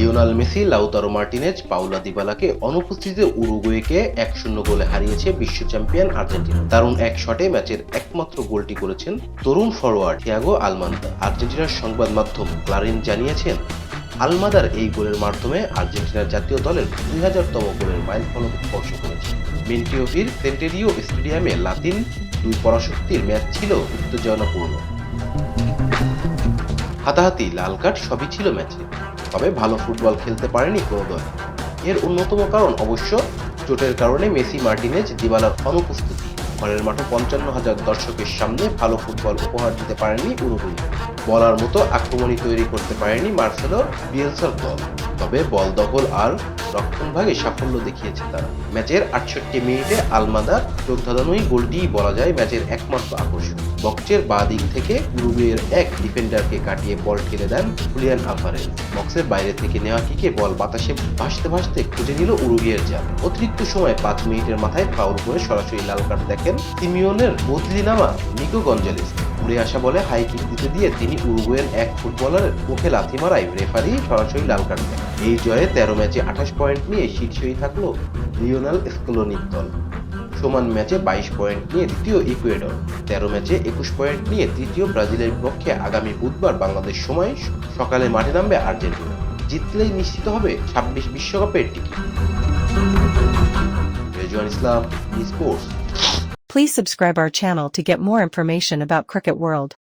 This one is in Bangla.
Lionel Messi, Lautaro Martinez, Paulo দিবালাকে অনুপস্থিতিতে উরুগুয়েকে 1-0 গোলে হারিয়েছে বিশ্ব চ্যাম্পিয়ন আর্জেন্টিনা। দারুণ এক শটে ম্যাচের একমাত্র গোলটি করেছেন তরুণ ফরোয়ার্ড থিয়াগো আলমান্দা। আর্জেন্টিনার সংবাদ মাধ্যম ক্লারিন জানিয়েছেন, আলমাদার এই গোলের মাধ্যমে আর্জেন্টিনার জাতীয় দলের 2000তম গোলের মাইলফলক স্পর্শ করেছে। মেন্টিওভির সেন্টেরিও স্টেডিয়ামে লাতিন দুই পরাশক্তির ম্যাচ ছিল উত্তেজনাপূর্ণ। হাতাহাতি, লাল কার্ড সবই ছিল ম্যাচে, তবে ভালো ফুটবল খেলতে পারেনি কোনো দল। এর অন্যতম কারণ অবশ্য চোটের কারণে মেসি, মার্টিনেজ, দিবালার অনুপস্থিতি। ঘরের মাঠে 55,000 দর্শকের সামনে ভালো ফুটবল উপহার দিতে পারেনি উরুগুয়ে। বলার মতো আক্রমণই তৈরি করতে পারেনি মার্সেলো বিয়েলসার দল, তবে বল দখল আর রক্ষণভাগে সাফল্য দেখিয়েছে তারা। ম্যাচের 68 মিনিটে আলমাদার চোখ ধাঁধানোই গোলটিই বলা যায় ম্যাচের একমাত্র আকর্ষণ। বক্সের বাঁ দিক থেকে উরুগুয়ের এক ডিফেন্ডারকে কাটিয়ে বল ঠেলে দেন হুলিয়ান আলভারেজ। বক্সের বাইরে থেকে নেওয়া কিকে বল বাতাসে ভাসতে ভাসতে খুঁজে নিল উরুগুয়ের জাল। অতিরিক্ত সময় 5 মিনিটের মাথায় ফাউল করে সরাসরি লাল কার্ড দেখেন সিমিওনের বদলি নামা নিকো গঞ্জালেস। উড়ে আসা বলে হাই কিক দিতে দিয়ে তিনি উরুগুয়ের এক ফুটবলারের মুখে লাথি মারায় রেফারি সরাসরি লাল কার্ড দেন। এই জয়ে 13 ম্যাচে 28 পয়েন্ট নিয়ে শীর্ষেই থাকলো লিওনেল স্কেলোনির দল। সমান ম্যাচে 22 পয়েন্ট নিয়ে দ্বিতীয় ইকুয়েডর, 13 ম্যাচে 21 পয়েন্ট নিয়ে তৃতীয় ব্রাজিলের বিপক্ষে আগামী বুধবার বাংলাদেশ সময় সকালে মাঠে নামবে আর্জেন্টিনা। জিতলেই নিশ্চিত হবে 26 বিশ্বকাপের ticket. Rezwan Islam, sports. Please subscribe our channel to get more information about Cricket World.